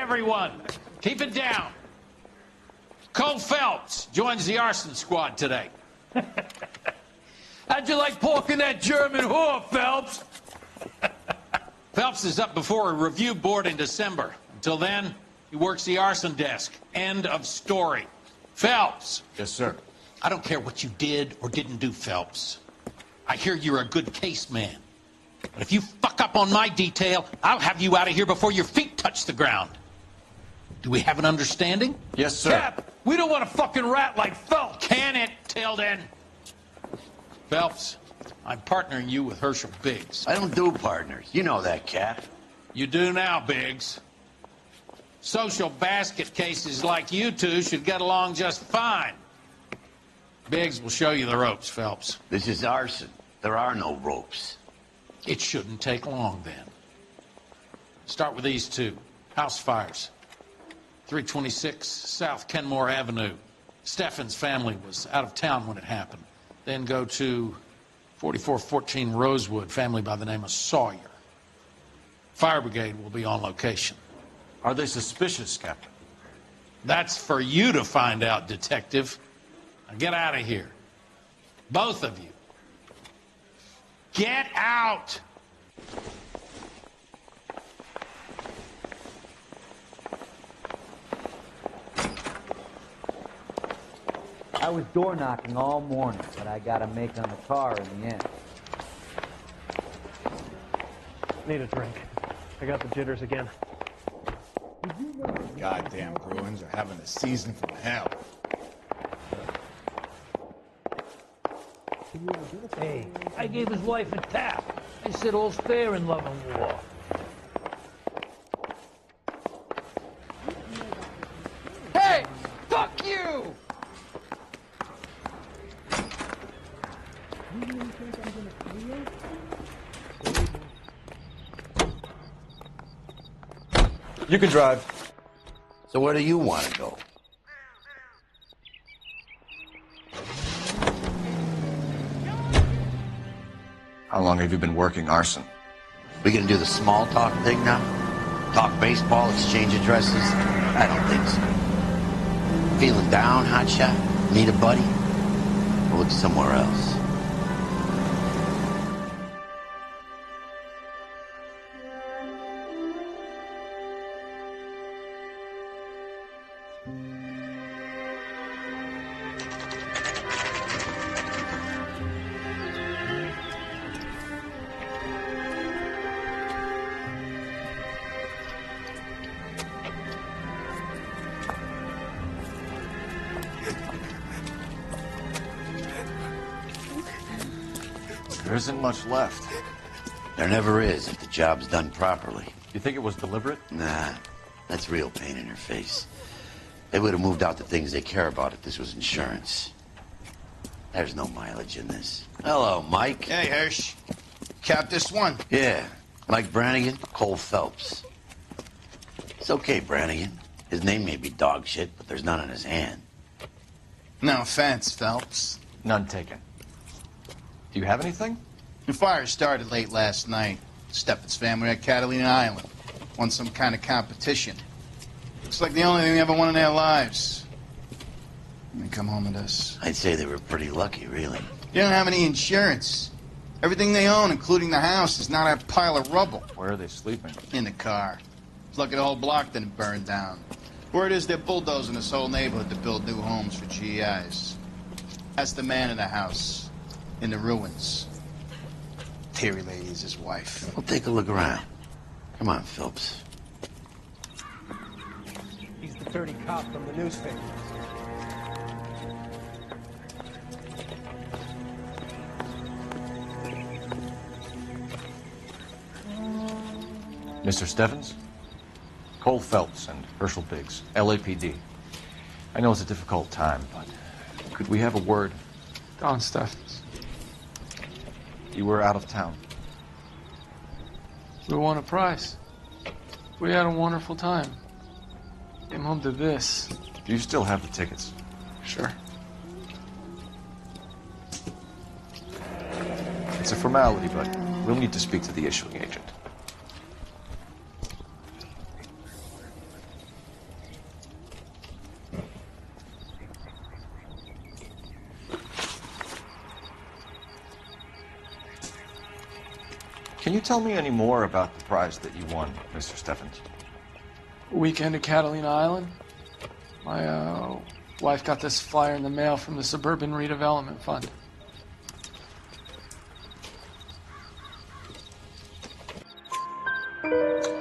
everyone. Keep it down. Cole Phelps joins the arson squad today. How'd you like pork in that German whore, Phelps? Phelps is up before a review board in December. Until then, he works the arson desk. End of story. Phelps. Yes, sir. I don't care what you did or didn't do, Phelps. I hear you're a good case man. But if you fuck up on my detail, I'll have you out of here before your feet touch the ground. Do we have an understanding? Yes, sir. Cap, we don't want a fucking rat like Phelps. Can it, Tilden? Phelps, I'm partnering you with Herschel Biggs. I don't do partners. You know that, Cap. You do now, Biggs. Social basket cases like you two should get along just fine. Biggs will show you the ropes, Phelps. This is arson. There are no ropes. It shouldn't take long, then. Start with these two. House fires. 326 South Kenmore Avenue. Steffen's family was out of town when it happened. Then go to 4414 Rosewood, family by the name of Sawyer. Fire brigade will be on location. Are they suspicious, Captain? That's for you to find out, Detective. Now get out of here. Both of you. Get out! I was door knocking all morning, but I got a make on the car in the end. Need a drink. I got the jitters again. Goddamn Bruins are having a season from hell. Hey, I gave his wife a tap. I said all's fair in love and war. Hey! Fuck you! You can drive. So where do you want to go? How long have you been working arson? We gonna do the small talk thing now? Talk baseball, exchange addresses? I don't think so. Feeling down, hotshot? Need a buddy? We'll look somewhere else. There isn't much left. There never is if the job's done properly. You think it was deliberate? Nah, that's real pain in her face. They would have moved out the things they care about if this was insurance. There's no mileage in this. Hello, Mike. Hey, Hirsch. Cap this one. Yeah, Mike Brannigan, Cole Phelps. It's okay, Brannigan. His name may be dog shit, but there's none on his hand. No offense, Phelps. None taken. Do you have anything? The fire started late last night. Steffen's family at Catalina Island. Won some kind of competition. Looks like the only thing they ever won in their lives. And they come home with us. I'd say they were pretty lucky, really. They don't have any insurance. Everything they own, including the house, is now that pile of rubble. Where are they sleeping? In the car. It's lucky the whole block didn't burn down. Word is they're bulldozing this whole neighborhood to build new homes for GIs. That's the man in the house. In the ruins. Terry Lady is his wife. We'll take a look around. Come on, Phelps. He's the dirty cop from the newspaper. Mr. Steffens? Cole Phelps and Herschel Biggs, LAPD. I know it's a difficult time, but could we have a word? Don Steffens. You were out of town. We won a prize. We had a wonderful time. Came home to this. Do you still have the tickets? Sure. It's a formality, but we'll need to speak to the issuing agent. Can you tell me any more about the prize that you won, Mr. Steffens? Weekend at Catalina Island. My wife got this flyer in the mail from the Suburban Redevelopment Fund.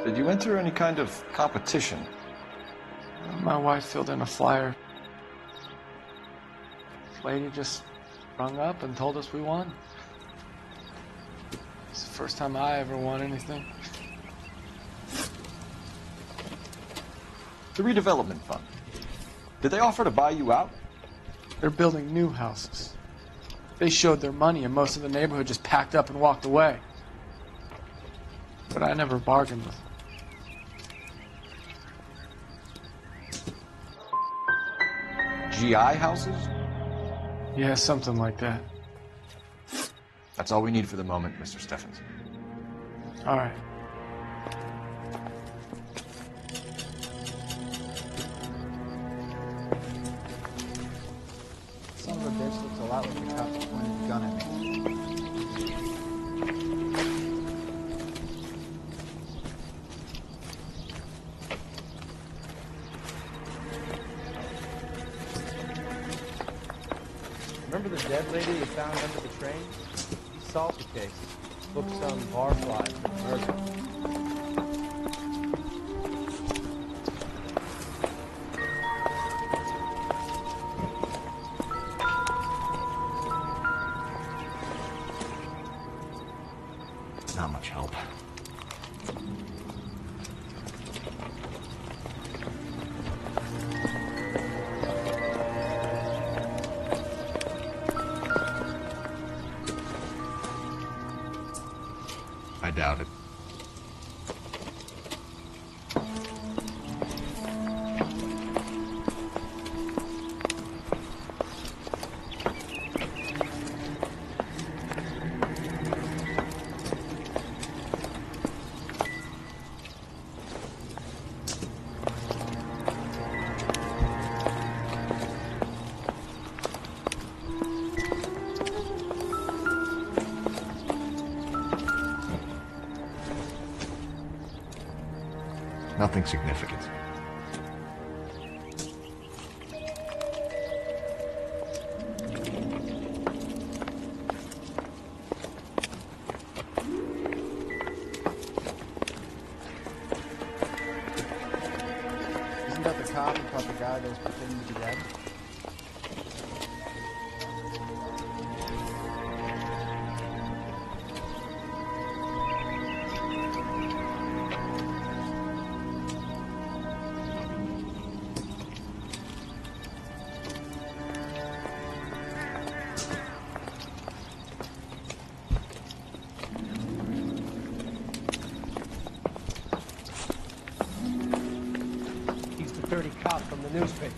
Did you enter any kind of competition? My wife filled in a flyer. This lady just rung up and told us we won. It's the first time I ever won anything. The redevelopment fund. Did they offer to buy you out? They're building new houses. They showed their money and most of the neighborhood just packed up and walked away. But I never bargained with them. GI houses? Yeah, something like that. That's all we need for the moment, Mr. Steffens. All right. Son of a bitch looks a lot like the cop that pointed the gun at me. Remember the dead lady you found under the train? He solved the case. Booked some barfly for the murder. Not much help. I doubt it. Nothing significant. Isn't that the cop who caught the guy that was pretending to be dead? He's the dirty cop from the newspaper.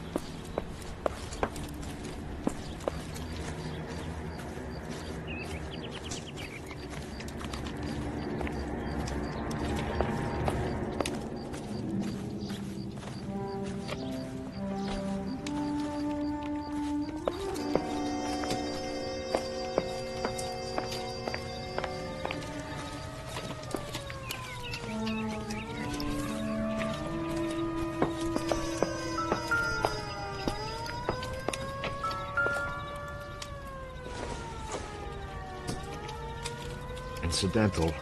Incidental.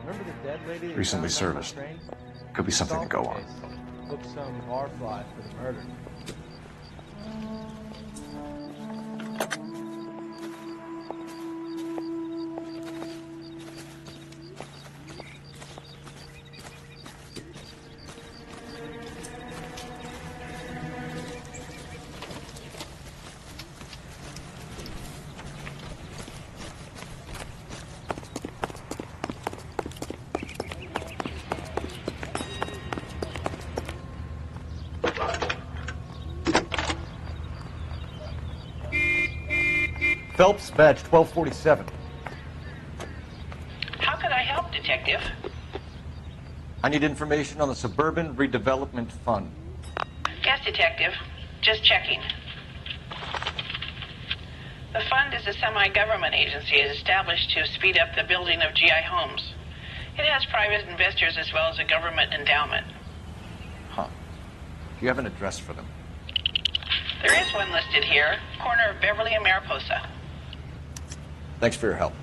Remember the dead lady you Recently found under the serviced. train? Could be something to go on. Booked some barfly for the murder. Phelps, badge 1247. How can I help, Detective? I need information on the Suburban Redevelopment Fund. Yes, Detective. Just checking. The fund is a semi-government agency established to speed up the building of GI homes. It has private investors as well as a government endowment. Huh. Do you have an address for them? There is one listed here, corner of Beverly and Mariposa. Thanks for your help.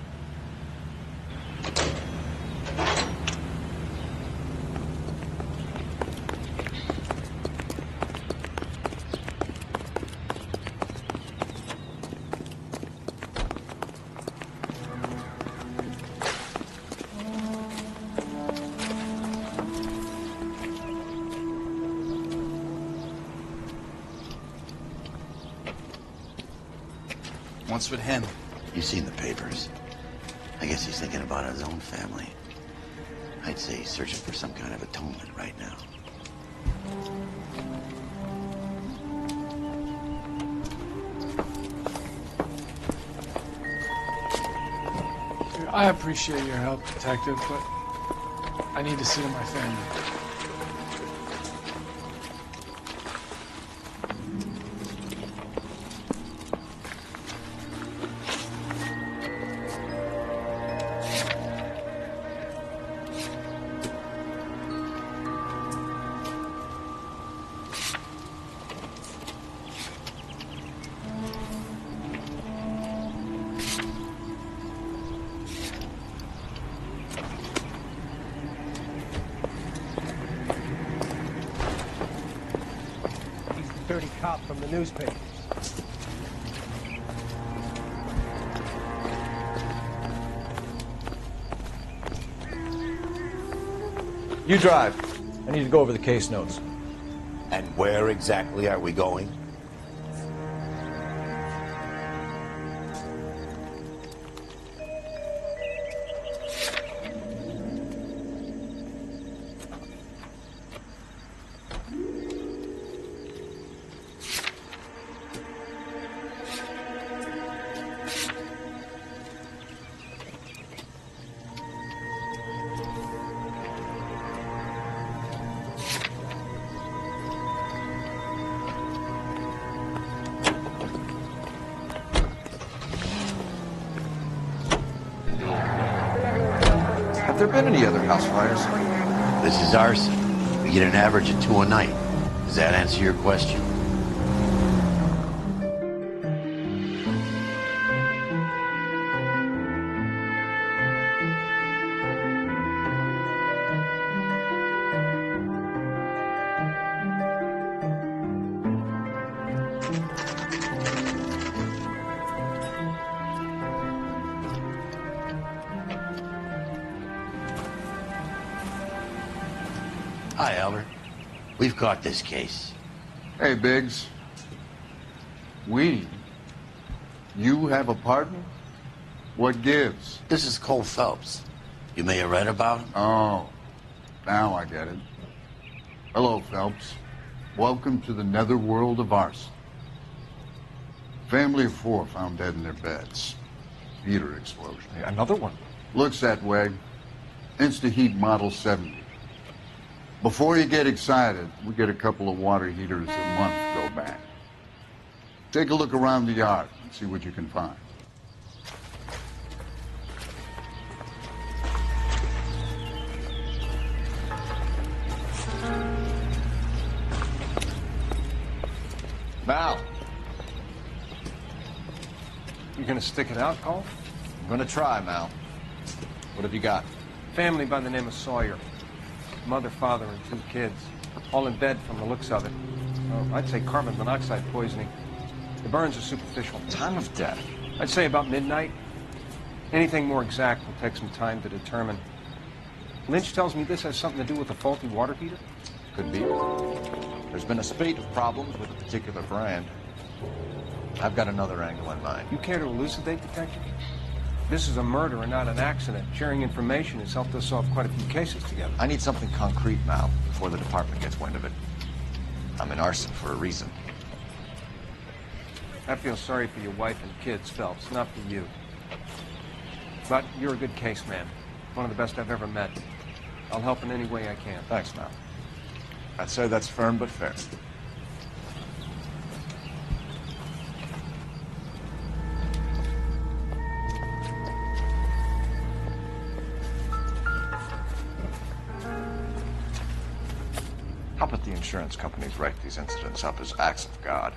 What's with him? You've seen the papers. I guess he's thinking about his own family. I'd say he's searching for some kind of atonement right now. I appreciate your help, Detective, but I need to see my family. Dirty cop from the newspapers. You drive. I need to go over the case notes. And where exactly are we going? Have there been any other house fires? This is Arson. We get an average of 2 a night. Does that answer your question? Hi, Albert. We've caught this case. Hey, Biggs. You have a partner? What gives? This is Cole Phelps. You may have read about him. Oh, now I get it. Hello, Phelps. Welcome to the netherworld of Arson. Family of 4 found dead in their beds. Heater explosion. Hey, another one. Looks that way. Insta-heat Model 70. Before you get excited, we get a couple of water heaters a month go back. Take a look around the yard and see what you can find. Mal, You gonna stick it out, Cole? I'm gonna try, Mal. What have you got? Family by the name of Sawyer. Mother, father, and 2 kids. All in bed from the looks of it. Well, I'd say carbon monoxide poisoning. The burns are superficial. Time of death? I'd say about midnight. Anything more exact will take some time to determine. Lynch tells me this has something to do with a faulty water heater. Could be. There's been a spate of problems with a particular brand. I've got another angle in mind. You care to elucidate, Detective? This is a murder and not an accident. Sharing information has helped us solve quite a few cases together. I need something concrete, Mal, before the department gets wind of it. I'm in Arson for a reason. I feel sorry for your wife and kids, Phelps, not for you. But you're a good case, man. One of the best I've ever met. I'll help in any way I can. Thanks, Mal. I'd say that's firm but fair. How about the insurance companies write these incidents up as acts of God?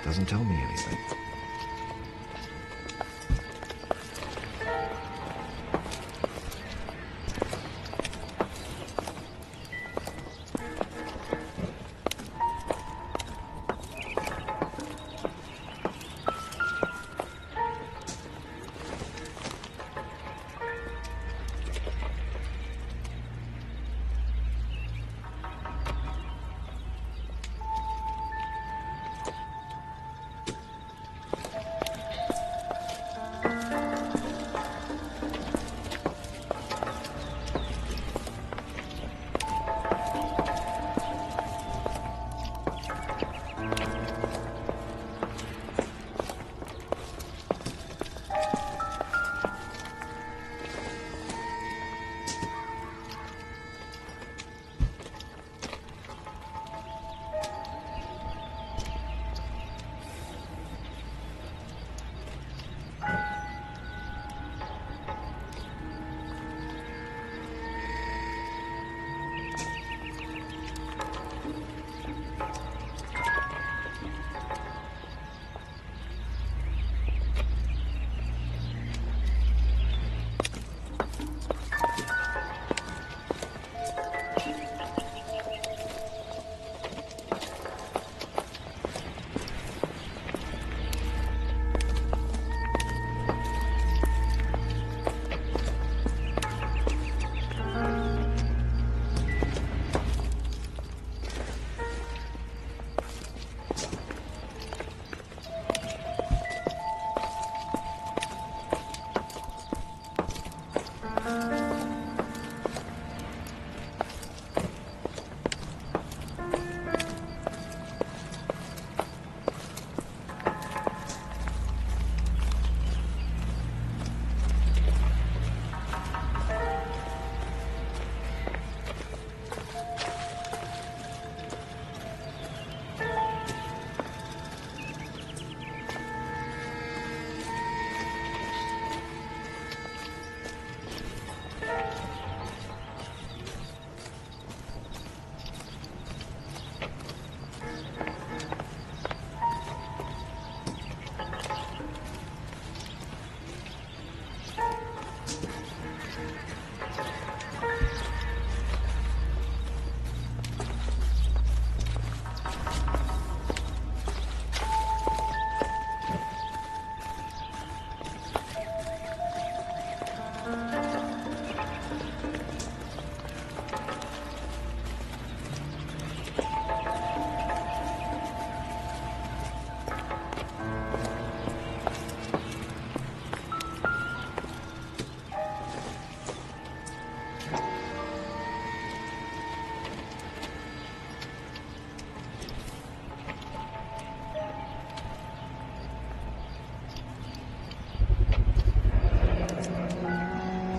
Doesn't tell me anything.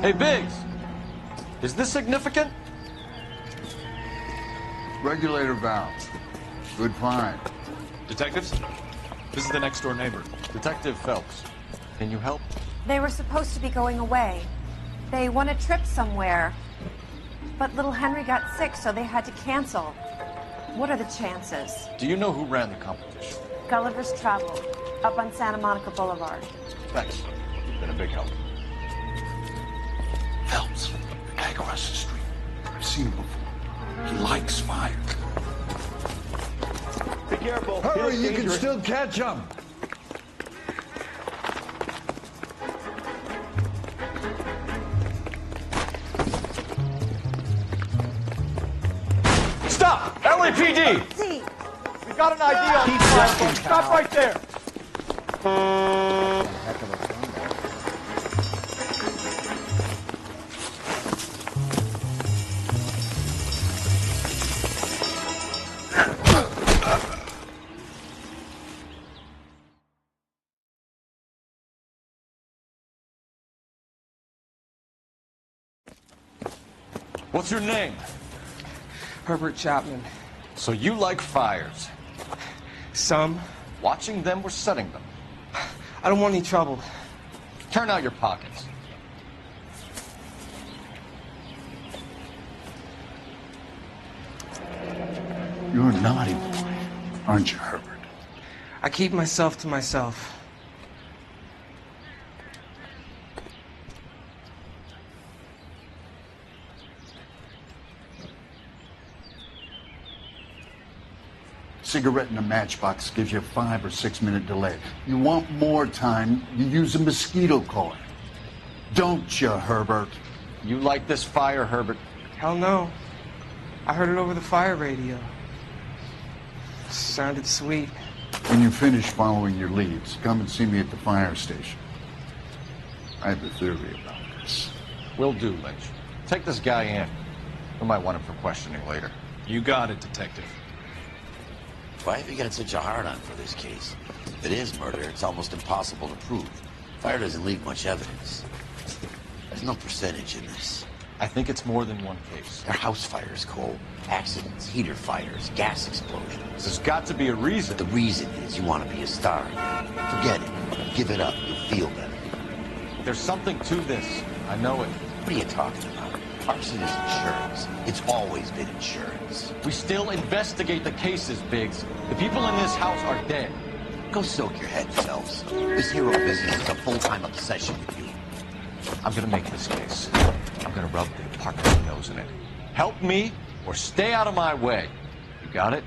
Hey, Biggs! Is this significant? Regulator valve. Good find. Detectives? This is the next door neighbor. Detective Phelps. Can you help? They were supposed to be going away. They won a trip somewhere. But little Henry got sick, so they had to cancel. What are the chances? Do you know who ran the competition? Gulliver's Travel, up on Santa Monica Boulevard. Thanks. You've been a big help. Phelps, the guy across the street. I've seen him before. He likes fire. careful. Hurry, you can still catch him. Stop! LAPD! See, We got an idea on these guys. Stop right there. What's your name? Herbert Chapman. So you like fires. Some. Watching them or setting them? I don't want any trouble. Turn out your pockets. You're a naughty boy, aren't you, Herbert? I keep myself to myself. Cigarette in a matchbox gives you a 5 or 6 minute delay. You want more time, you use a mosquito coil. Don't you, Herbert? You like this fire, Herbert? Hell no. I heard it over the fire radio. Sounded sweet. When you finish following your leads, come and see me at the fire station. I have a theory about this. Will do, Lynch. Take this guy in. We might want him for questioning later. You got it, Detective. Why have you got such a hard-on for this case? If it is murder, it's almost impossible to prove. Fire doesn't leave much evidence. There's no percentage in this. I think it's more than one case. There are house fires, Cole. Accidents, heater fires, gas explosions. There's got to be a reason. The reason is you want to be a star. Forget it. Give it up. You'll feel better. There's something to this. I know it. What are you talking about? Arson is insurance. It's always been insurance. We still investigate the cases, Biggs. The people in this house are dead. Go soak your head, Phelps. This hero business is a full-time obsession with you. I'm gonna make this case. I'm gonna rub the apartment nose in it. Help me or stay out of my way. You got it?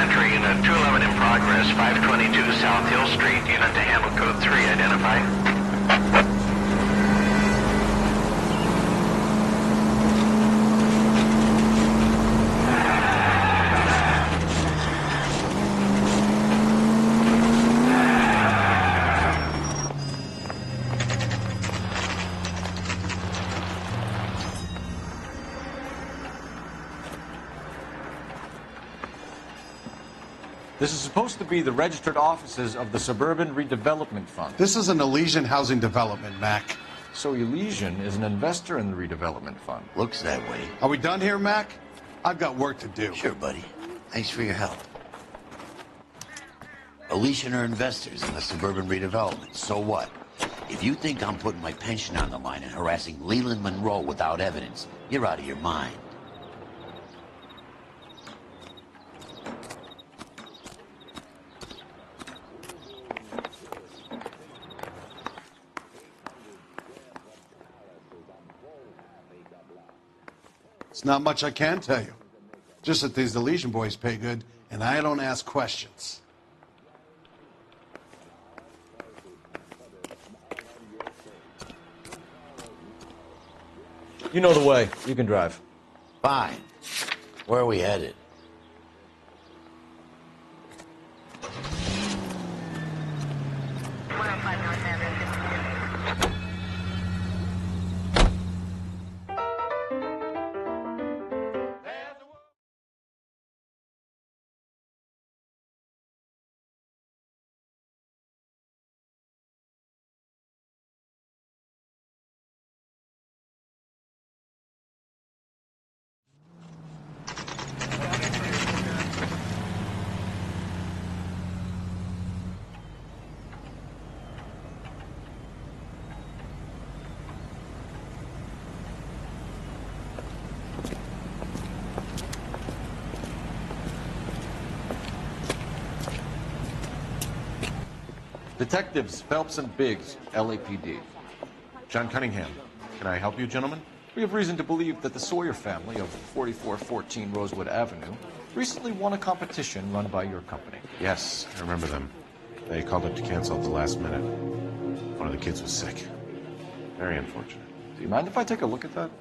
Century Unit 211 in progress, 522 South Hill Street. Unit to handle code 3, identify. This is supposed to be the registered offices of the Suburban Redevelopment Fund. This is an Elysian housing development, Mac. So Elysian is an investor in the redevelopment fund. Looks that way. Are we done here, Mac? I've got work to do. Sure, buddy. Thanks for your help. Elysian are investors in the suburban redevelopment. So what? If you think I'm putting my pension on the line and harassing Leland Monroe without evidence, you're out of your mind. It's not much I can tell you. Just that these Elysian boys pay good, and I don't ask questions. You know the way. You can drive. Fine. Where are we headed? Detectives Phelps and Biggs, LAPD. John Cunningham. Can I help you, gentlemen? We have reason to believe that the Sawyer family of 4414 Rosewood Avenue recently won a competition run by your company. Yes, I remember them. They called up to cancel at the last minute. One of the kids was sick. Very unfortunate. Do you mind if I take a look at that?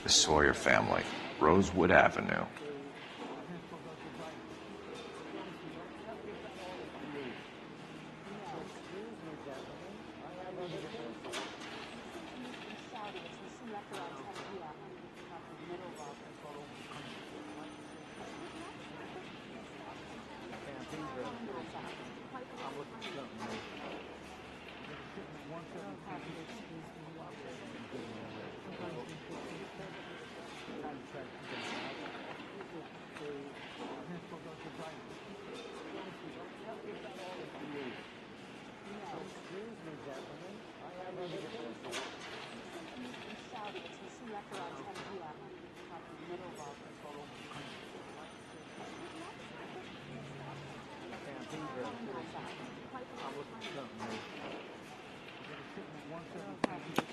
The Sawyer family, Rosewood Avenue.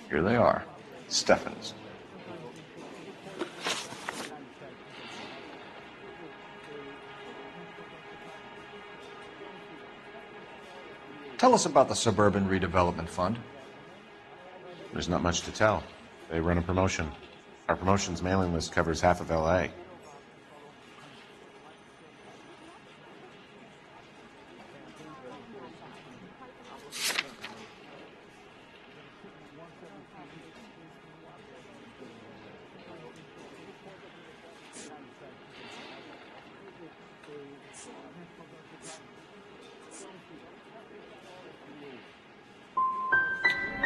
Here they are. Steffens. Tell us about the Suburban Redevelopment Fund. There's not much to tell. They run a promotion. Our promotion's mailing list covers half of L.A.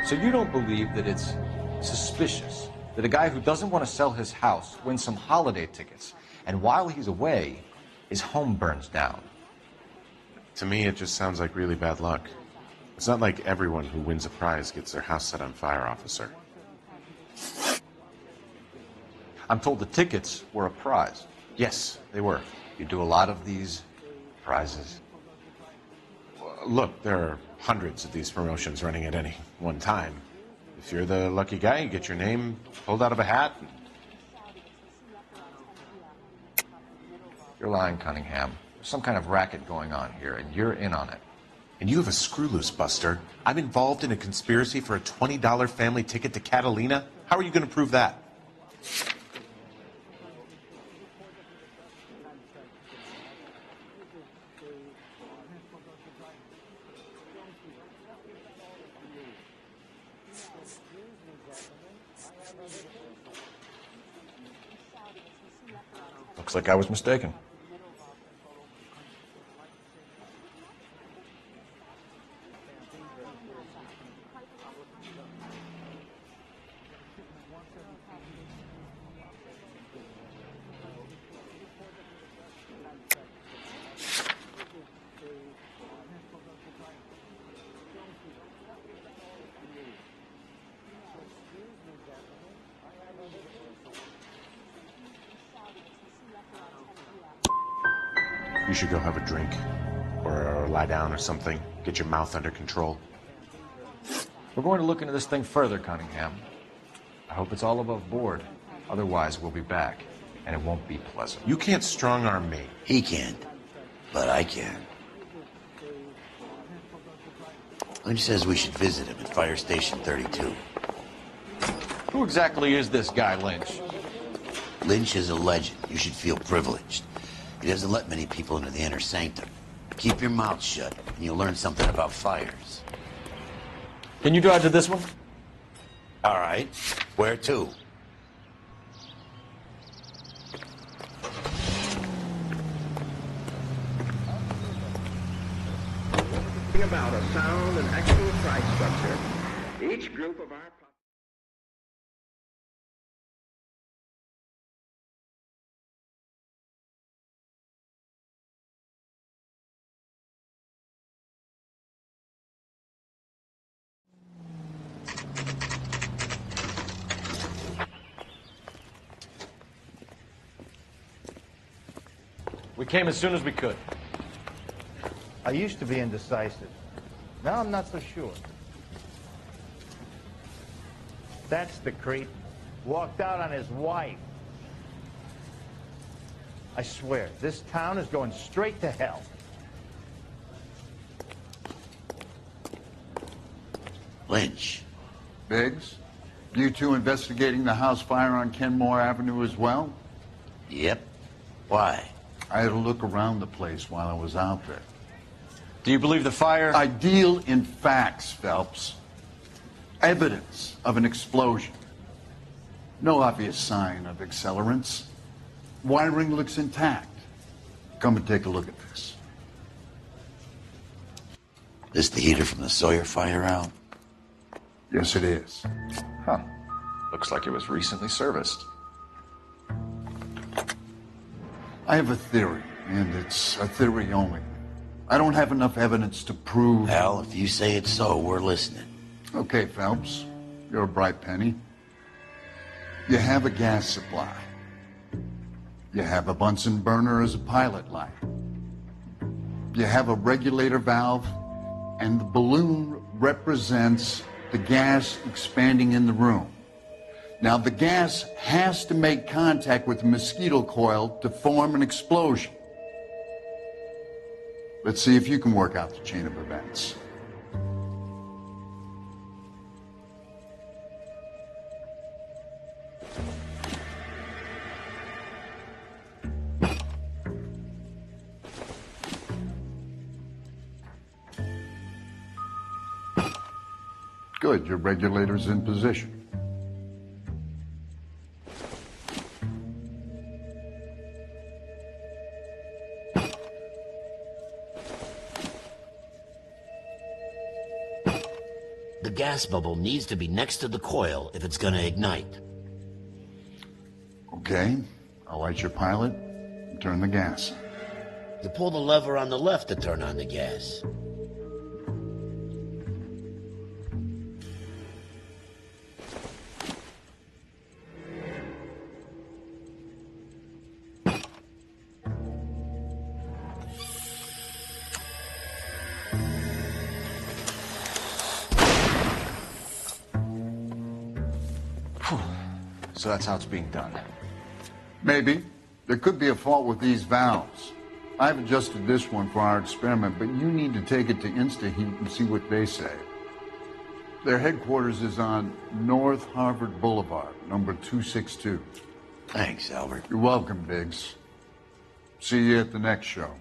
So you don't believe that it's suspicious that a guy who doesn't want to sell his house wins some holiday tickets, and while he's away, his home burns down? To me, it just sounds like really bad luck. It's not like everyone who wins a prize gets their house set on fire, officer. I'm told the tickets were a prize. Yes, they were. You do a lot of these prizes? Look, there are hundreds of these promotions running at any one time. If you're the lucky guy, you get your name pulled out of a hat. You're lying, Cunningham. There's some kind of racket going on here, and you're in on it. And you have a screw loose, Buster. I'm involved in a conspiracy for a $20 family ticket to Catalina. How are you going to prove that? Looks like I was mistaken. You should go have a drink, or lie down or something. Get your mouth under control. We're going to look into this thing further, Cunningham. I hope it's all above board. Otherwise, we'll be back, and it won't be pleasant. You can't strong-arm me. He can't, but I can. Lynch says we should visit him at Fire Station 32. Who exactly is this guy, Lynch? Lynch is a legend. You should feel privileged. He doesn't let many people into the inner sanctum. Keep your mouth shut, and you'll learn something about fires. Can you drive to this one? All right. Where to? About a sound and actual price structure. Each group of our... We came as soon as we could. I used to be indecisive. Now I'm not so sure. That's the creep. Walked out on his wife. I swear, this town is going straight to hell. Lynch. Biggs, you two investigating the house fire on Kenmore Avenue as well? Yep. Why? I had a look around the place while I was out there. Do you believe the fire? I deal in facts, Phelps. Evidence of an explosion. No obvious sign of accelerants. Wiring looks intact. Come and take a look at this. This the heater from the Sawyer fire out? Yes, it is. Huh. Looks like it was recently serviced. I have a theory, and it's a theory only. I don't have enough evidence to prove... Hal, if you say it's so, we're listening. Okay, Phelps. You're a bright penny. You have a gas supply. You have a Bunsen burner as a pilot light. You have a regulator valve, and the balloon represents the gas expanding in the room. Now, the gas has to make contact with the mosquito coil to form an explosion. Let's see if you can work out the chain of events. Good, your regulator's in position. gas bubble needs to be next to the coil if it's gonna ignite. Okay, I'll light your pilot and turn the gas. You pull the lever on the left to turn on the gas. So that's how it's being done. Maybe. There could be a fault with these valves. I've adjusted this one for our experiment, but you need to take it to InstaHeat and see what they say. Their headquarters is on North Harvard Boulevard, number 262. Thanks, Albert. You're welcome, Biggs. See you at the next show.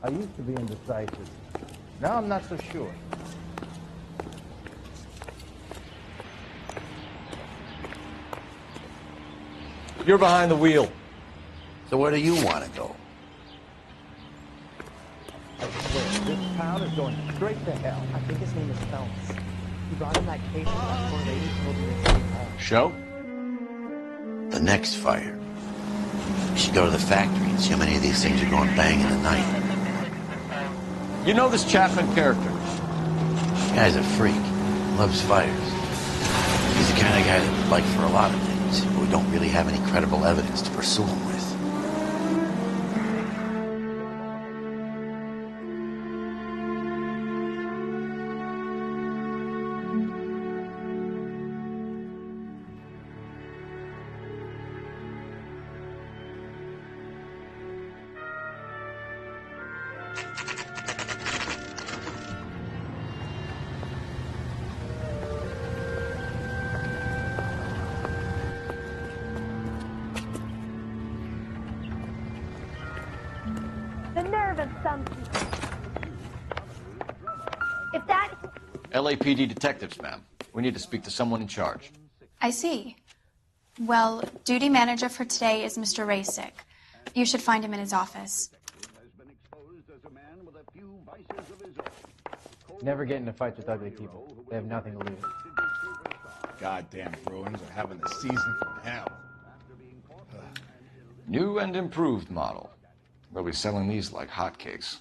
I used to be indecisive. Now I'm not so sure. You're behind the wheel. So where do you want to go? I swear, this town is going straight to hell. I think his name is Phelps. He brought in that case of that poor lady told me to stay home. Show? The next fire. We should go to the factory and see how many of these things are going bang in the night. You know this Chapman character? This guy's a freak. Loves fires. He's the kind of guy that would like for a lot of things, but we don't really have any credible evidence to pursue him with. The nerve of some people. If that... LAPD detectives, ma'am. We need to speak to someone in charge. I see. Well, duty manager for today is Mr. Rasick. You should find him in his office. Never get into fights with ugly people. They have nothing to lose. Goddamn Bruins are having the season from hell. New and improved model. They'll be selling these like hotcakes.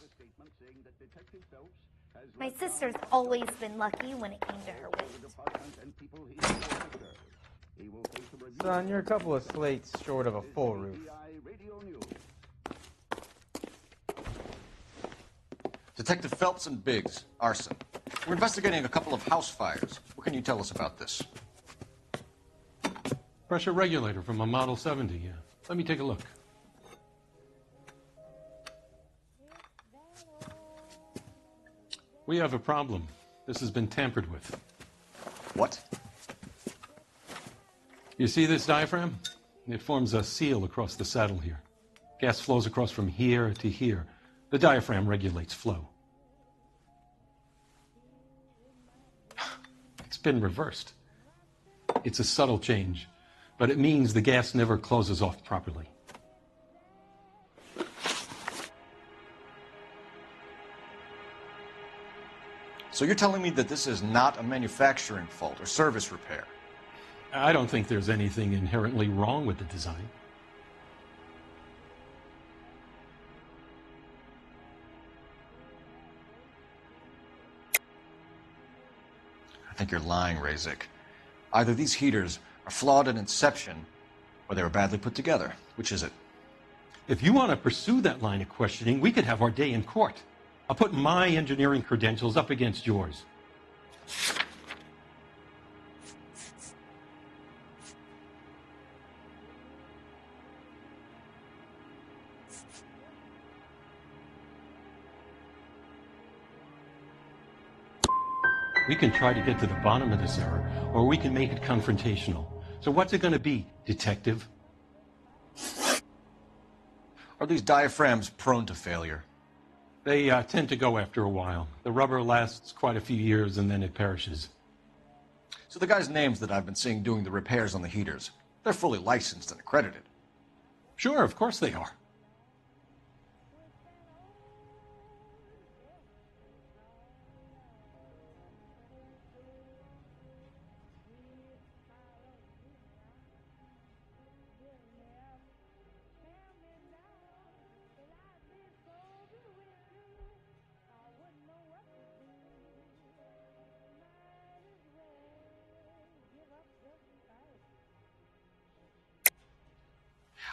My sister's always been lucky when it came to her weight. Son, you're a couple of slates short of a full roof. Detective Phelps and Biggs, Arson. We're investigating a couple of house fires. What can you tell us about this? Pressure regulator from a Model 70, yeah. Let me take a look. We have a problem. This has been tampered with. What? You see this diaphragm? It forms a seal across the saddle here. Gas flows across from here to here. The diaphragm regulates flow. It's been reversed. It's a subtle change, but it means the gas never closes off properly. So you're telling me that this is not a manufacturing fault or service repair? I don't think there's anything inherently wrong with the design. I think you're lying, Rasick. Either these heaters are flawed at inception, or they were badly put together. Which is it? If you want to pursue that line of questioning, we could have our day in court. I'll put my engineering credentials up against yours. We can try to get to the bottom of this error, or we can make it confrontational. So what's it going to be, detective? Are these diaphragms prone to failure? They tend to go after a while. The rubber lasts quite a few years and then it perishes. So the guys' names that I've been seeing doing the repairs on the heaters, they're fully licensed and accredited. Sure, of course they are.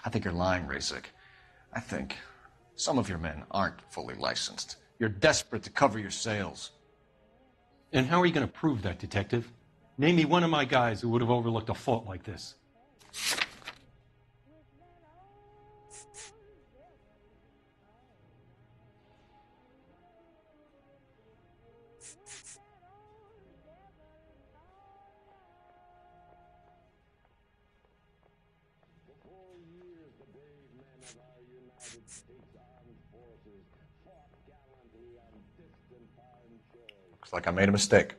I think you're lying, Rasik. I think some of your men aren't fully licensed. You're desperate to cover your sales. And how are you going to prove that, detective? Name me one of my guys who would have overlooked a fault like this. Looks like I made a mistake.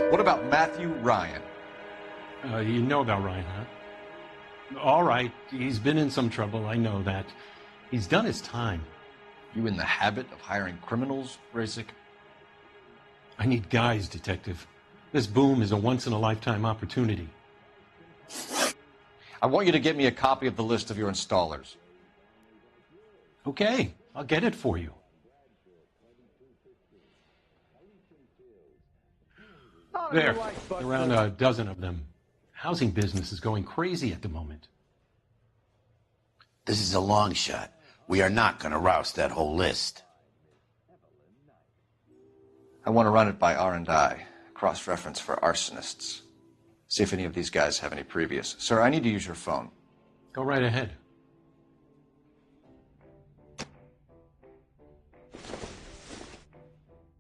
What about Matthew Ryan? You know about Ryan, huh? All right, he's been in some trouble, I know that. He's done his time. You in the habit of hiring criminals, Rasik? I need guys, detective. This boom is a once-in-a-lifetime opportunity. I want you to get me a copy of the list of your installers. Okay, I'll get it for you. There, around a dozen of them. Housing business is going crazy at the moment. This is a long shot. We are not going to roust that whole list. I want to run it by R&I, cross-reference for arsonists. See if any of these guys have any previous. Sir, I need to use your phone. Go right ahead.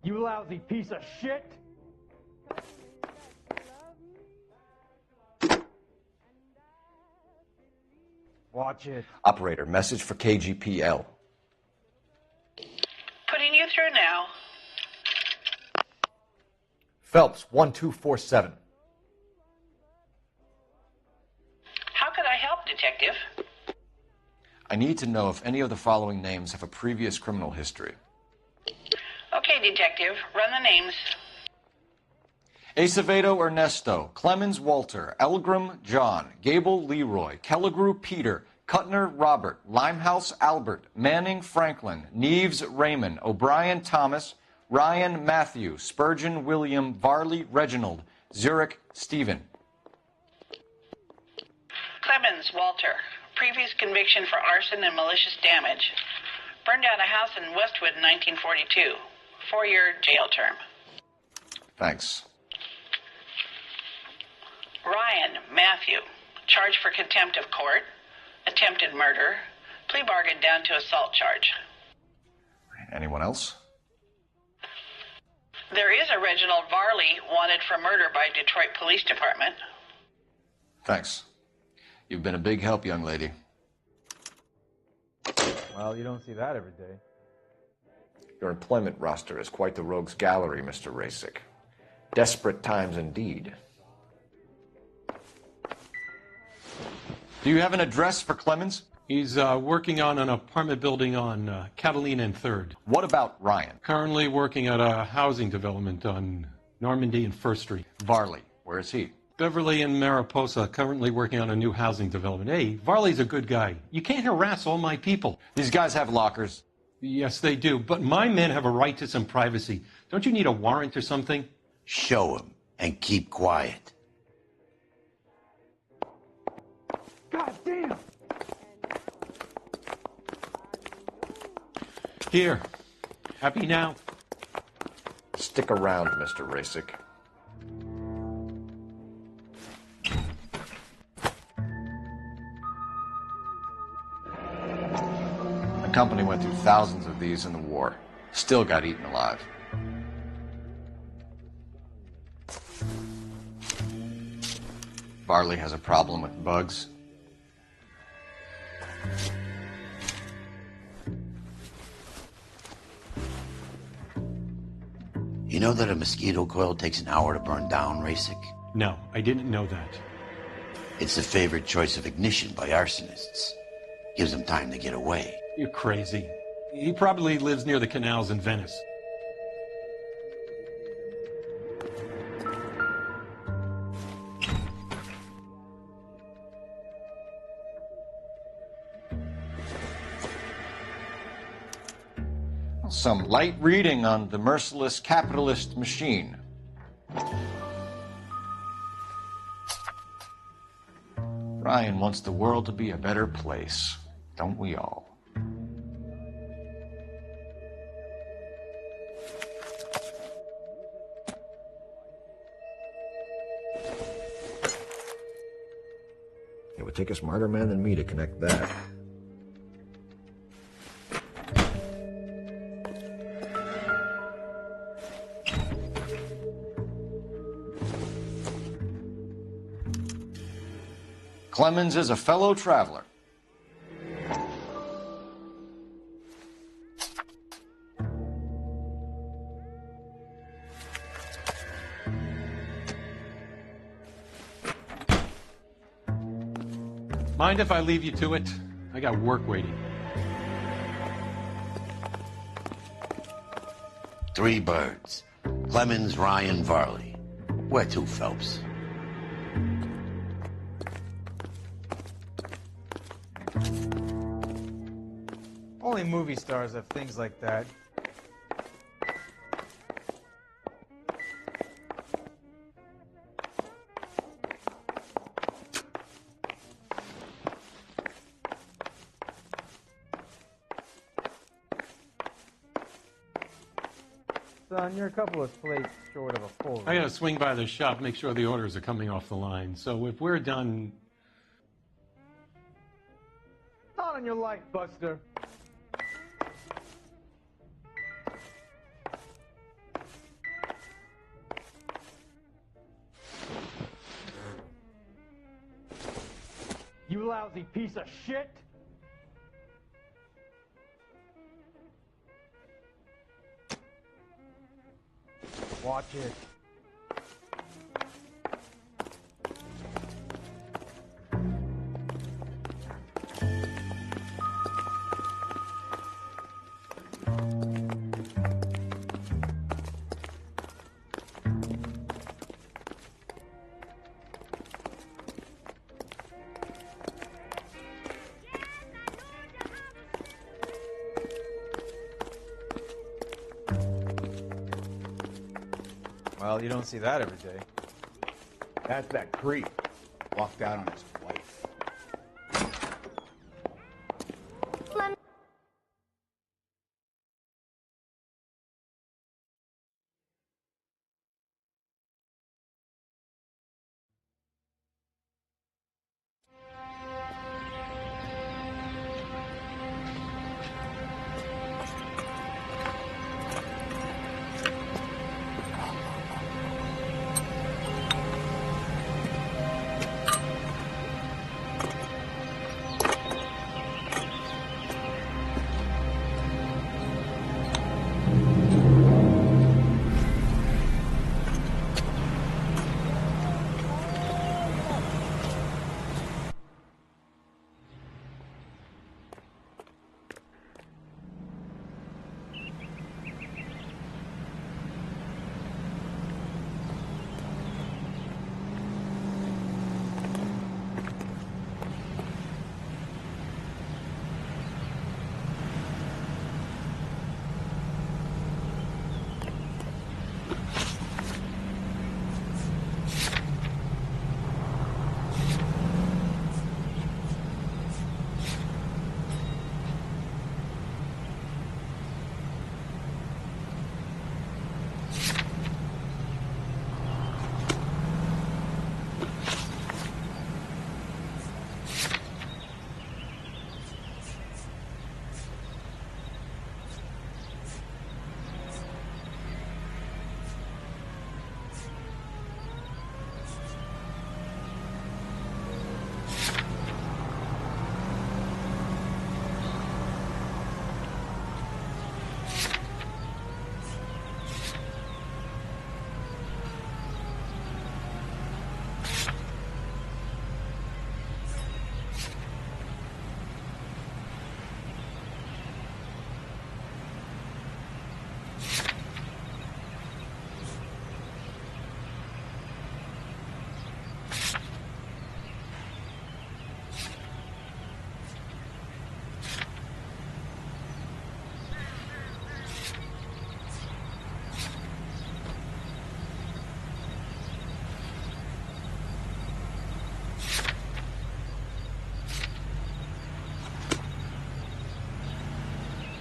You lousy piece of shit! Watch it. Operator, message for KGPL. Putting you through now. Phelps, 1247. How could I help, detective? I need to know if any of the following names have a previous criminal history. Okay, detective. Run the names. Acevedo Ernesto, Clemens Walter, Elgram John, Gable Leroy, Kelligrew Peter, Cutner Robert, Limehouse Albert, Manning Franklin, Neves Raymond, O'Brien Thomas, Ryan Matthew, Spurgeon William, Varley Reginald, Zurich Stephen. Clemens Walter. Previous conviction for arson and malicious damage. Burned down a house in Westwood in 1942. 4-year jail term. Thanks. Ryan Matthew. Charged for contempt of court. Attempted murder. Plea bargain down to assault charge. Anyone else? There is a Reginald Varley wanted for murder by Detroit Police Department. Thanks. You've been a big help, young lady. Well, you don't see that every day. Your employment roster is quite the rogues gallery, Mr. Rasik. Desperate times indeed. Do you have an address for Clemens? He's working on an apartment building on Catalina and 3rd. What about Ryan? Currently working at a housing development on Normandy and 1st Street. Varley, where is he? Beverly and Mariposa currently working on a new housing development. Hey, Varley's a good guy. You can't harass all my people. These guys have lockers. Yes, they do, but my men have a right to some privacy. Don't you need a warrant or something? Show him and keep quiet. God damn! Here. Happy now? Stick around, Mr. Rasick. The company went through thousands of these in the war. Still got eaten alive. Varley has a problem with bugs. You know that a mosquito coil takes an hour to burn down, Rasick? No, I didn't know that. It's the favorite choice of ignition by arsonists. Gives them time to get away. You're crazy. He probably lives near the canals in Venice. Some light reading on the merciless capitalist machine. Ryan wants the world to be a better place, don't we all? It would take a smarter man than me to connect that. Clemens is a fellow traveler. Mind if I leave you to it? I got work waiting. 3 birds. Clemens, Ryan, Varley. Where to, Phelps? Only movie stars have things like that. Son, you're a couple of plates short of a full. I gotta swing by the shop, make sure the orders are coming off the line. So if we're done... Not on your life, Buster. You lousy piece of shit! Watch it. Well, you don't see that every day. That's that creep. Walked out on his wife.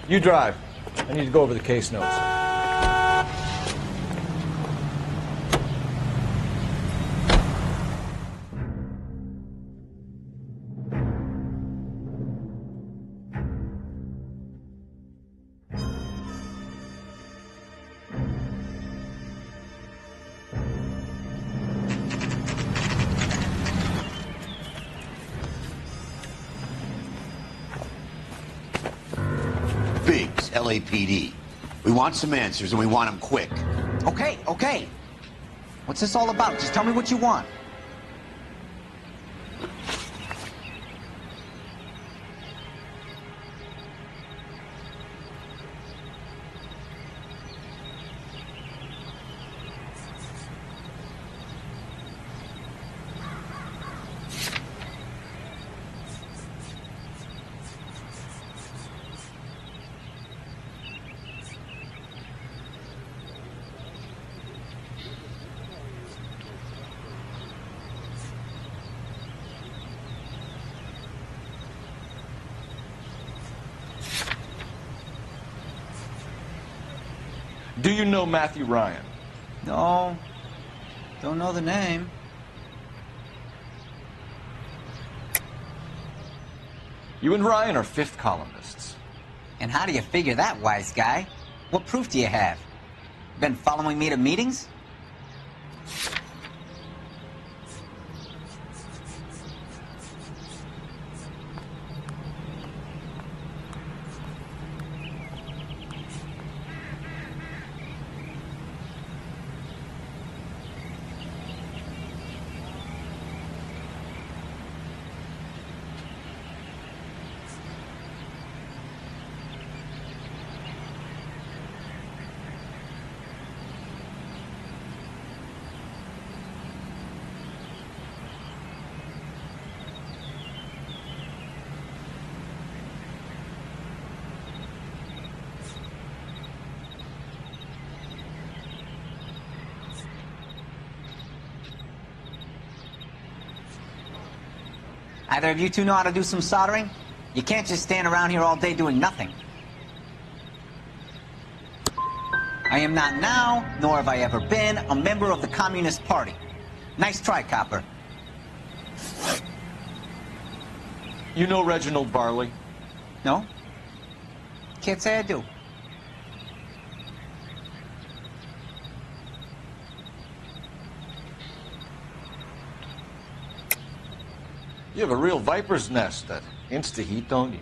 You drive. I need to go over the case notes. Biggs, LAPD. We want some answers, and we want them quick. Okay, okay. What's this all about? Just tell me what you want. Do you know Matthew Ryan? No. Don't know the name. You and Ryan are fifth columnists. And how do you figure that, wise guy? What proof do you have? Been following me to meetings? Either of you two know how to do some soldering? You can't just stand around here all day doing nothing. I am not now, nor have I ever been, a member of the Communist Party. Nice try, copper. You know Reginald Barley? No? Can't say I do. You have a real viper's nest at Insta-Heat, don't you?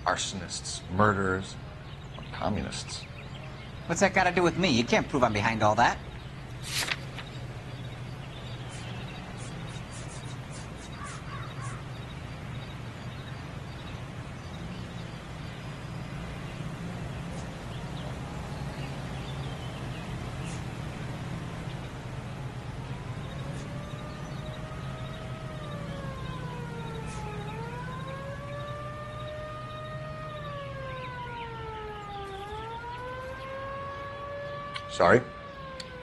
Arsonists, murderers, communists. What's that got to do with me? You can't prove I'm behind all that. Sorry,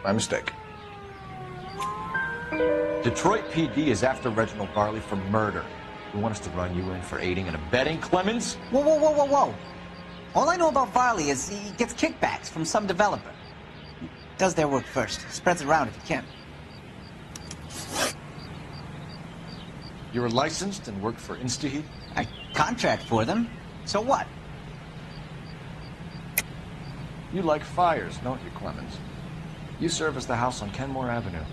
my mistake. Detroit PD is after Reginald Barley for murder. You want us to run you in for aiding and abetting Clemens? Whoa, whoa, whoa, whoa, whoa. All I know about Varley is he gets kickbacks from some developer. He does their work first. Spreads it around if he can. You're licensed and work for Insta-Heat? I contract for them. So what? You like fires, don't you, Clemens? You serviced the house on Kenmore Avenue.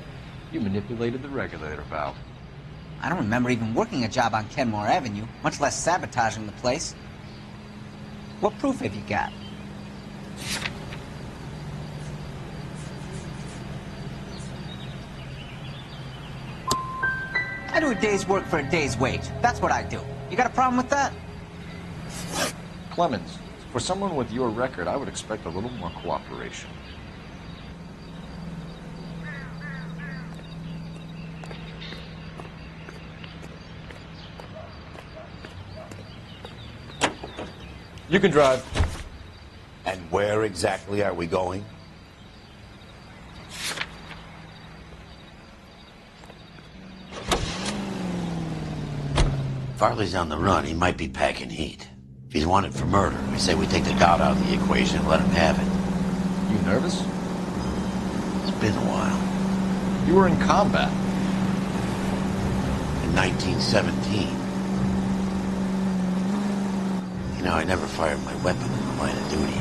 You manipulated the regulator valve. I don't remember even working a job on Kenmore Avenue, much less sabotaging the place. What proof have you got? I do a day's work for a day's wage. That's what I do. You got a problem with that? Clemens, for someone with your record, I would expect a little more cooperation. You can drive. And where exactly are we going? Farley's on the run. He might be packing heat. he's wanted for murder, I say we take the doubt out of the equation and let him have it. You nervous? It's been a while. You were in combat. In 1917. You know, I never fired my weapon in the line of duty.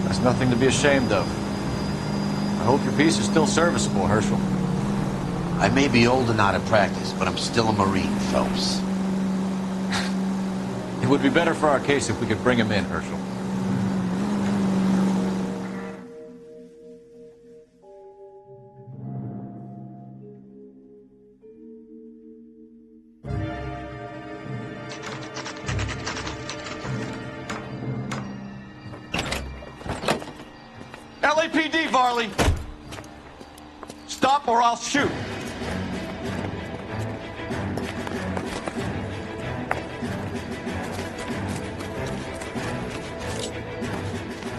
That's nothing to be ashamed of. I hope your piece is still serviceable, Herschel. I may be old and out of practice, but I'm still a Marine, Phelps. It would be better for our case if we could bring him in, Herschel. LAPD, Varley! Stop or I'll shoot!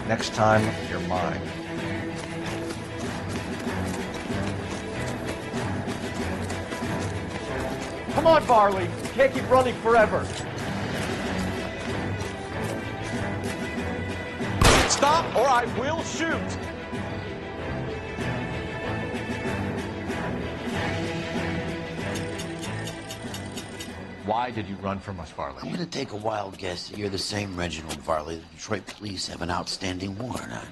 Next time, you're mine. Come on, Varley. You can't keep running forever. Stop or I will shoot! Why did you run from us, Varley? I'm gonna take a wild guess that you're the same Reginald Varley the Detroit police have an outstanding warrant on.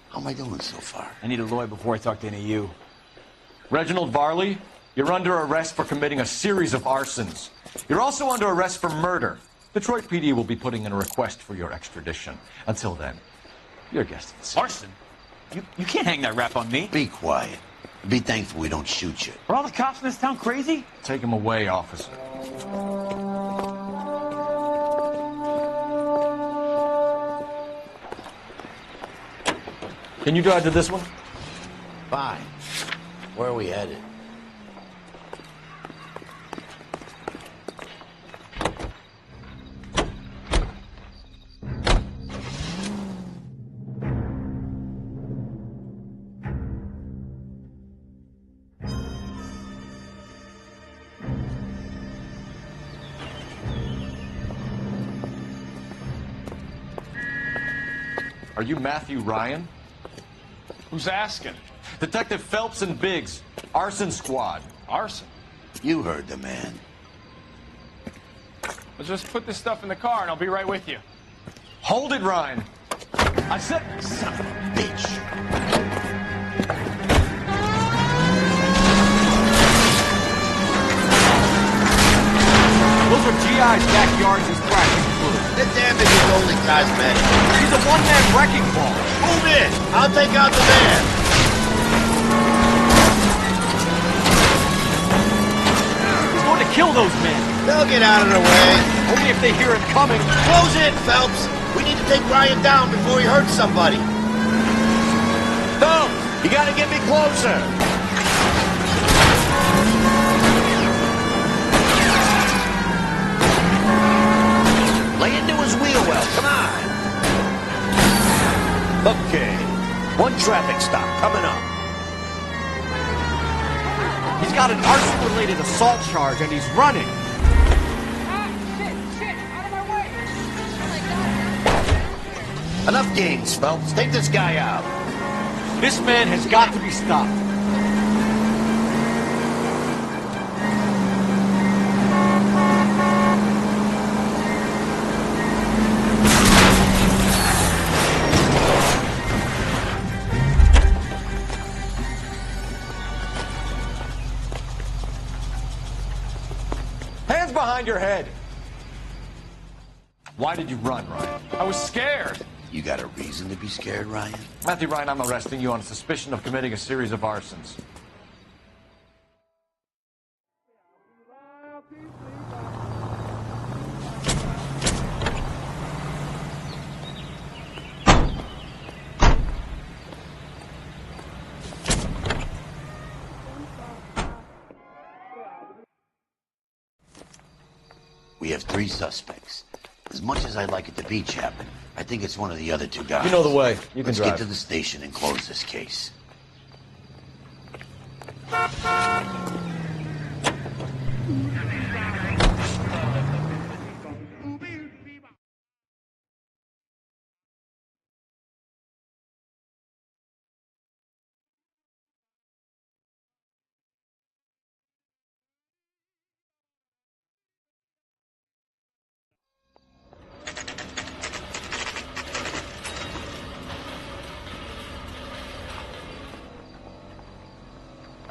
How am I doing so far? I need a lawyer before I talk to any of you. Reginald Varley, you're under arrest for committing a series of arsons. You're also under arrest for murder. Detroit PD will be putting in a request for your extradition. Until then, your guest is Arson? You can't hang that rap on me. Be quiet. Be thankful we don't shoot you. Are all the cops in this town crazy? Take him away, officer. Can you drive to this one? Fine. Where are we headed? Are you Matthew Ryan? Who's asking? Detective Phelps and Biggs, Arson Squad. Arson? You heard the man. Well, just put this stuff in the car and I'll be right with you. Hold it, Ryan. I said... Son of a bitch. Those are GI's backyards he's cracking through. The damage is only cosmetic. He's a one-man wrecking ball. Move in. I'll take out the van. He's going to kill those men. They'll get out of the way. Only if they hear him coming. Close in, Phelps. We need to take Ryan down before he hurts somebody. Phelps, you gotta get me closer. Lay into his wheel well, come on. Okay, one traffic stop coming up. He's got an arson-related assault charge and he's running. Enough games, Phelps. Take this guy out. This man has got to be stopped. Hands behind your head. Why did you run, Ryan? I was scared. You got a reason to be scared, Ryan? Matthew Ryan, I'm arresting you on suspicion of committing a series of arsons. We have 3 suspects. As much as I'd like it to be Chapman, I think it's one of the other 2 guys. You know the way. You can Let's drive. get to the station and close this case.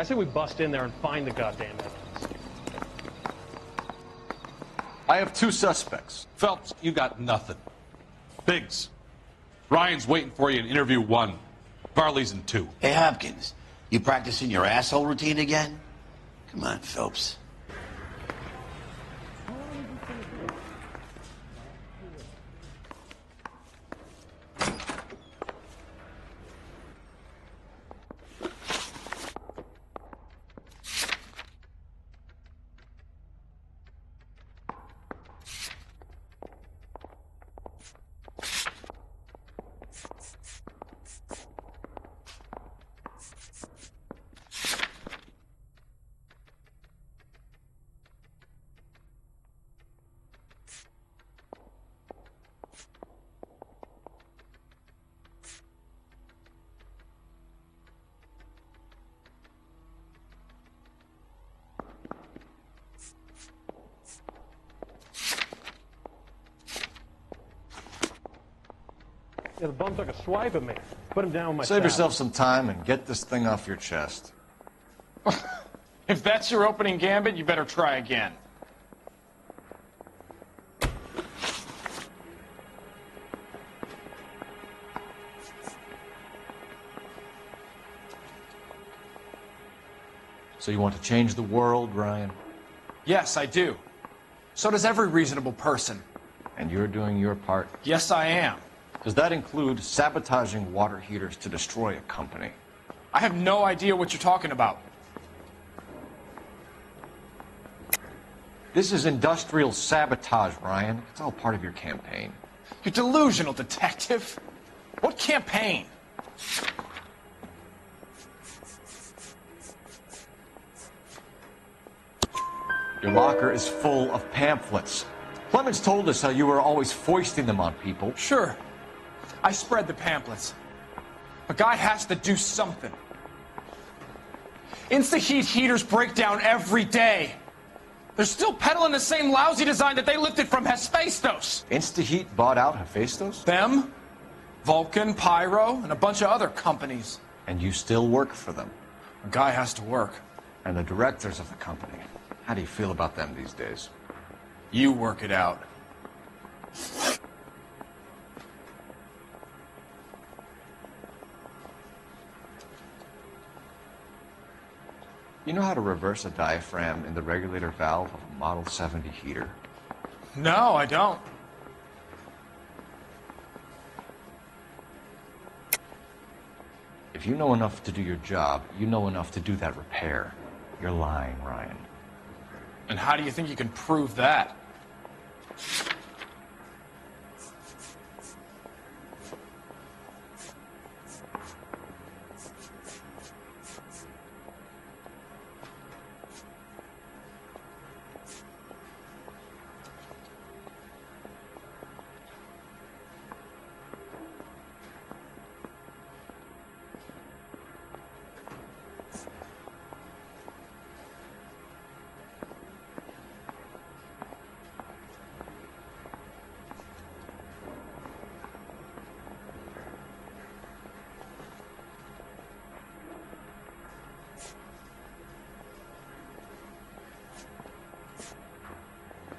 say we bust in there and find the goddamn evidence. I have 2 suspects. Phelps, you got nothing. Biggs, Ryan's waiting for you in interview 1. Varley's in 2. Hey, Hopkins, you practicing your asshole routine again? Come on, Phelps. Yeah, the bum took a swipe at me. Put him down with my Save saddle. yourself some time and get this thing off your chest. If that's your opening gambit, you better try again. So you want to change the world, Ryan? Yes, I do. So does every reasonable person. And you're doing your part? Yes, I am. Does that include sabotaging water heaters to destroy a company? I have no idea what you're talking about. This is industrial sabotage, Ryan. It's all part of your campaign. You're delusional, detective. What campaign? Your locker is full of pamphlets. Clemens told us how you were always foisting them on people. Sure. I spread the pamphlets. A guy has to do something. Insta-heat heaters break down every day. They're still peddling the same lousy design that they lifted from Hephaestus. Insta-heat bought out Hephaestus? Them, Vulcan, Pyro, and a bunch of other companies. And you still work for them? A guy has to work. And the directors of the company. How do you feel about them these days? You work it out. You know how to reverse a diaphragm in the regulator valve of a Model 70 heater? No, I don't. If you know enough to do your job, you know enough to do that repair. You're lying, Ryan. And how do you think you can prove that?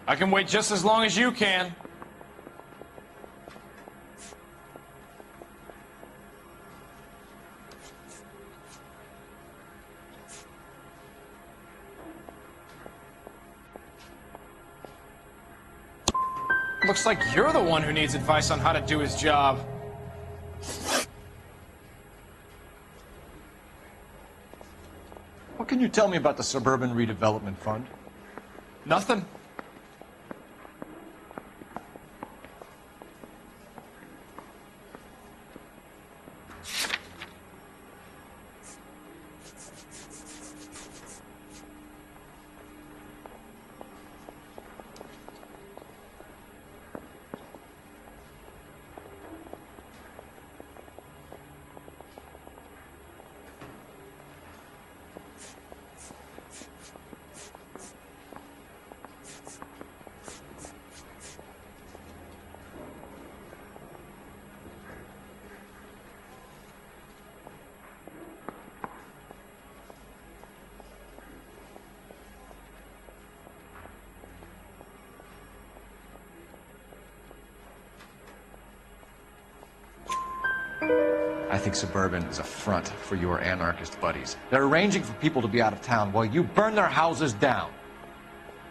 I can wait just as long as you can. Looks like you're the one who needs advice on how to do his job. What can you tell me about the Suburban Redevelopment Fund? Nothing. I think Suburban is a front for your anarchist buddies. They're arranging for people to be out of town while you burn their houses down.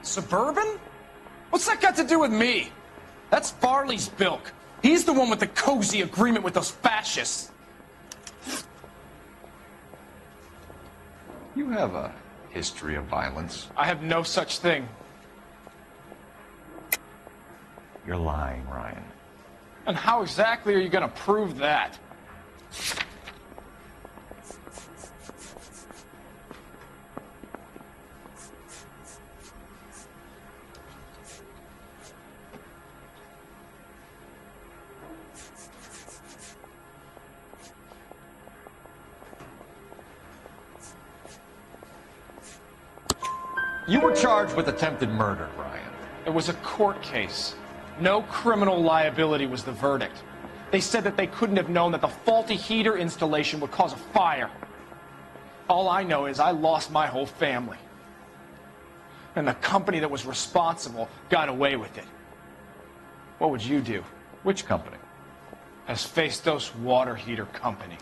Suburban? What's that got to do with me? That's Farley's bilk. He's the one with the cozy agreement with those fascists. You have a history of violence. I have no such thing. You're lying, Ryan. And how exactly are you going to prove that? You were charged with attempted murder, Ryan. It was a court case. No criminal liability was the verdict. They said that they couldn't have known that the faulty heater installation would cause a fire. All I know is I lost my whole family. And the company that was responsible got away with it. What would you do? Which company? Hephaestus Water Heater Company.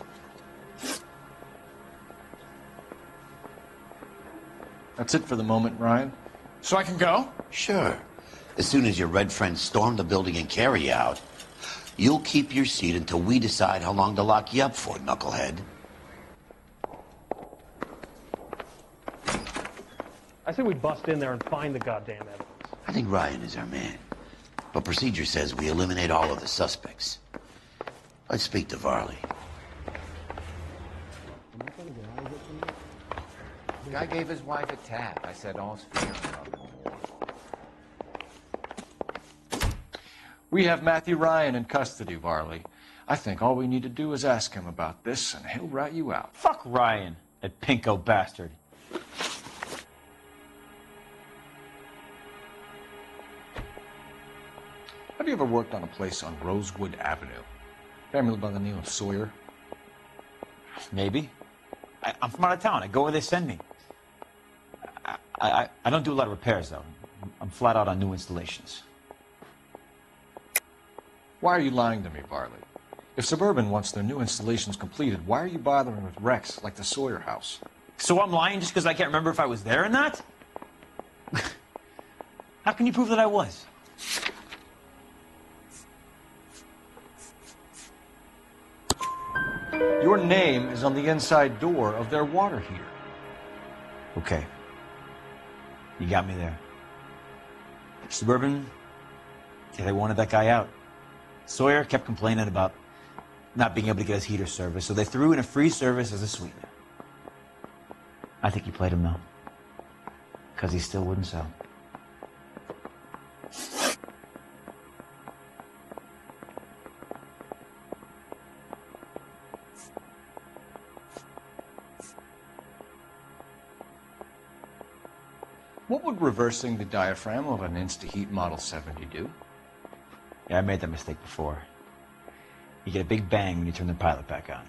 That's it for the moment, Ryan. So I can go? Sure. As soon as your red friends storm the building and carry you out, you'll keep your seat until we decide how long to lock you up for, knucklehead. I say we bust in there and find the goddamn evidence. I think Ryan is our man. But procedure says we eliminate all of the suspects. Let's speak to Varley. The guy gave his wife a tap. I said, all's fair in love and war. We have Matthew Ryan in custody, Varley. I think all we need to do is ask him about this, and he'll rat you out. Fuck Ryan, that pinko bastard. Have you ever worked on a place on Rosewood Avenue? Family by the name of Sawyer? Maybe. I'm from out of town. I go where they send me. I don't do a lot of repairs, though. I'm flat out on new installations. Why are you lying to me, Varley? If Suburban wants their new installations completed, why are you bothering with wrecks like the Sawyer house? So I'm lying just because I can't remember if I was there or not? How can you prove that I was? Your name is on the inside door of their water heater. Okay. You got me there. Suburban, yeah, they wanted that guy out. Sawyer kept complaining about not being able to get his heater service, so they threw in a free service as a sweetener. I think he played him, though. Because he still wouldn't sell. What would reversing the diaphragm of an Insta-Heat Model 70 do? Yeah, I made that mistake before. You get a big bang when you turn the pilot back on.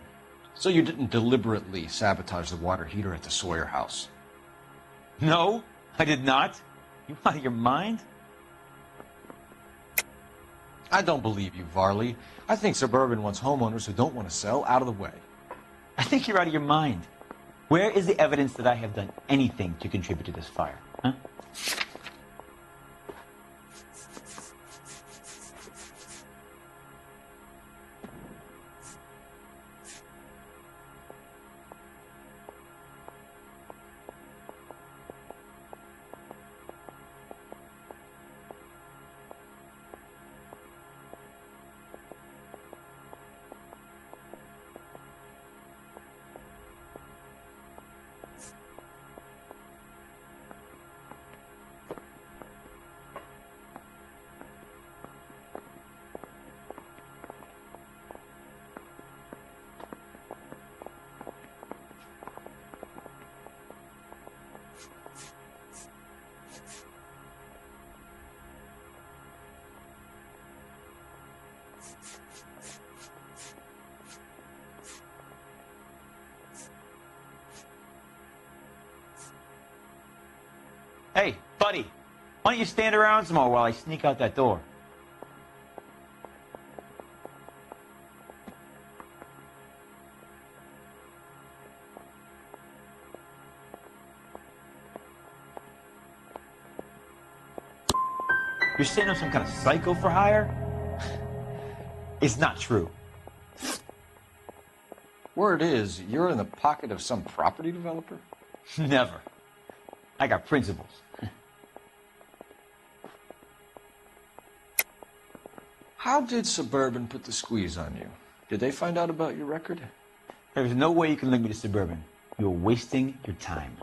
So you didn't deliberately sabotage the water heater at the Sawyer house? No, I did not. You out of your mind? I don't believe you, Varley. I think Suburban wants homeowners who don't want to sell out of the way. I think you're out of your mind. Where is the evidence that I have done anything to contribute to this fire? Huh? Hey, buddy, why don't you stand around some more while I sneak out that door? You're saying I'm some kind of psycho for hire? It's not true. Word is, you're in the pocket of some property developer? Never. I got principles. How did Suburban put the squeeze on you? Did they find out about your record? There's no way you can link me to Suburban. You're wasting your time.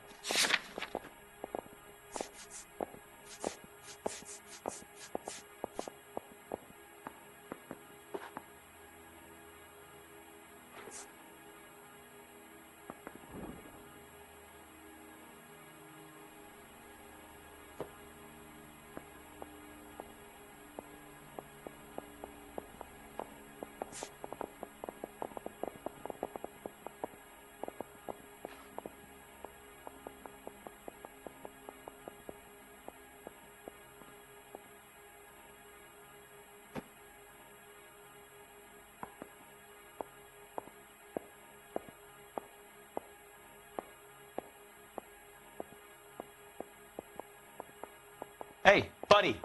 Hey, buddy,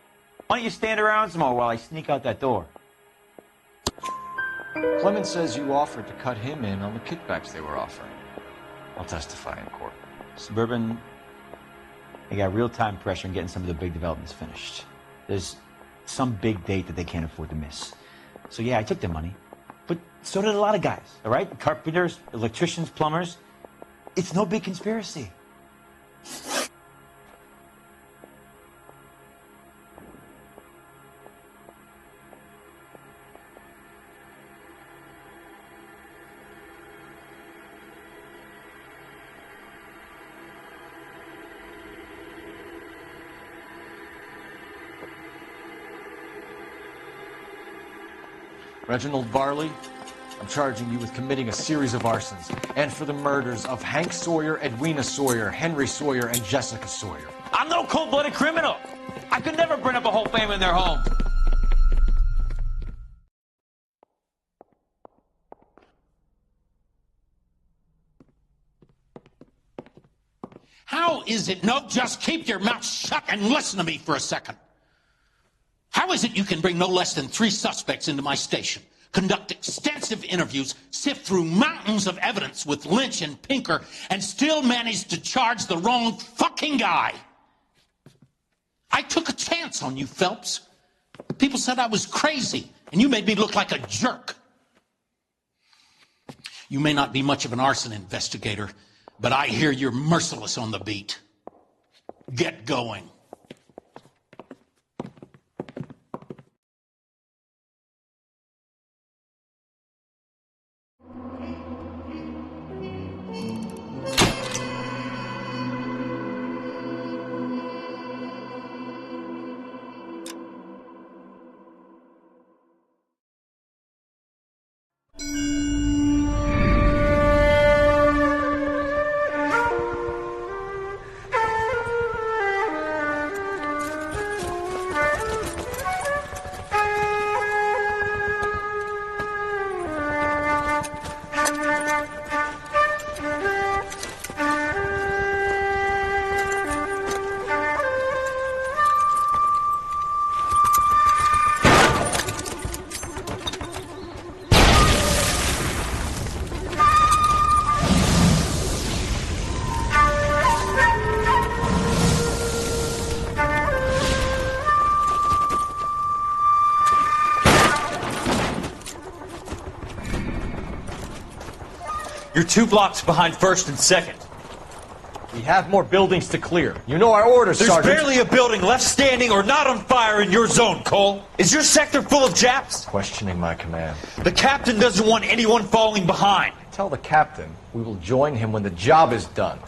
why don't you stand around some more while I sneak out that door? Clemens says you offered to cut him in on the kickbacks they were offering. I'll testify in court. Suburban, they got real-time pressure on getting some of the big developments finished. There's some big date that they can't afford to miss. So yeah, I took their money. But so did a lot of guys, all right? Carpenters, electricians, plumbers. It's no big conspiracy. Reginald Varley, I'm charging you with committing a series of arsons and for the murders of Hank Sawyer, Edwina Sawyer, Henry Sawyer, and Jessica Sawyer. I'm no cold-blooded criminal. I could never burn up a whole family in their home. How is it? No, just keep your mouth shut and listen to me for a second. How is it you can bring no less than 3 suspects into my station, conduct extensive interviews, sift through mountains of evidence with Lynch and Pinker, and still manage to charge the wrong fucking guy? I took a chance on you, Phelps. People said I was crazy, and you made me look like a jerk. You may not be much of an arson investigator, but I hear you're merciless on the beat. Get going. You're 2 blocks behind 1st and 2nd. We have more buildings to clear. You know our orders, There's Sergeant. barely a building left standing or not on fire in your zone, Cole. Is your sector full of Japs? Questioning my command. The captain doesn't want anyone falling behind. Tell the captain we will join him when the job is done.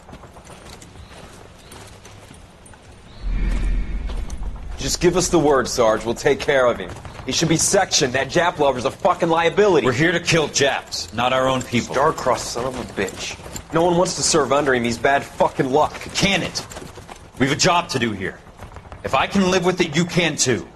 Just give us the word, Sarge. We'll take care of him. He should be sectioned. That Jap lover's a fucking liability. We're here to kill Japs, not our own people. Star-crossed son of a bitch. No one wants to serve under him. He's bad fucking luck. Can it? We've a job to do here. If I can live with it, you can too.